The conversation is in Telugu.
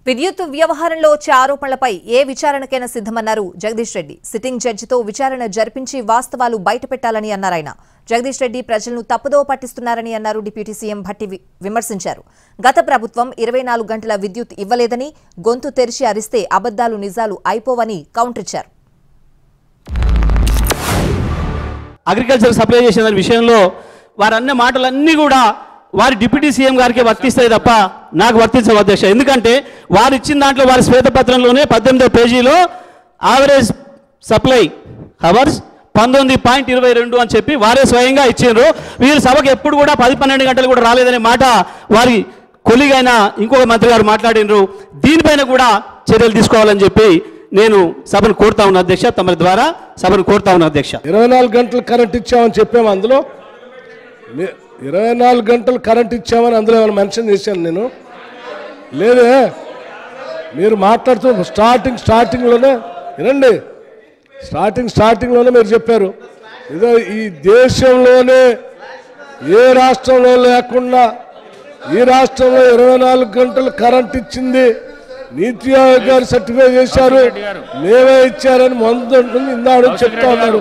విద్యుత్ వ్యవహారంలో వచ్చే ఆరోపణలపై ఏ విచారణకైనా సిద్ధమన్నారు జగదీష్ రెడ్డి. సిట్టింగ్ జడ్జితో విచారణ జరిపించి వాస్తవాలు బయటపెట్టాలని అన్నారాయన. జగదీష్ రెడ్డి ప్రజలను తప్పుదోవ పట్టిస్తున్నారని అన్నారు. డిప్యూటీ సీఎం భట్టి విమర్శించారు. గత ప్రభుత్వం 24 గంటల విద్యుత్ ఇవ్వలేదని, గొంతు తెరిచి అరిస్తే అబద్దాలు నిజాలు అయిపోవని కౌంటర్ ఇచ్చారు. అగ్రికల్చర్ సప్లై చేసిన విషయంలో వారన్న మాటలన్నీ కూడా వారి డిప్యూటీ సీఎం గారికి వర్తిస్తాయి తప్ప నాకు వర్తించవు అధ్యక్ష. ఎందుకంటే వారు ఇచ్చిన దాంట్లో వారి శ్వేతపత్రంలోనే 18వ పేజీలో యావరేజ్ సప్లై అవర్స్ 19.22 అని చెప్పి వారే స్వయంగా ఇచ్చిండ్రు. వీరు సభకు ఎప్పుడు కూడా 10-12 గంటలు కూడా రాలేదనే మాట వారి కొలిగైన ఇంకొక మంత్రి గారు మాట్లాడినరు. దీనిపైన కూడా చర్యలు తీసుకోవాలని చెప్పి నేను సభను కోరుతా ఉన్నా అధ్యక్ష. తమ ద్వారా సభను కోరుతా ఉన్నా అధ్యక్ష. 24 గంటలు కరెంట్ ఇచ్చామని చెప్పాము. అందులో 24 గంటలు కరెంట్ ఇచ్చామని అందులో ఏమైనా మెన్షన్ చేశాను నేను? లేదే. మీరు మాట్లాడుతూ స్టార్టింగ్లోనే వినండి. స్టార్టింగ్లోనే మీరు చెప్పారు ఏదో ఈ దేశంలోనే ఏ రాష్ట్రంలో లేకుండా ఈ రాష్ట్రంలో 24 గంటలు కరెంట్ ఇచ్చింది నీతి ఆయోగ్ గారు సర్టిఫై చేశారు, మేమే ఇచ్చారని మొదటి ఇందాడు చెప్తా ఉన్నారు.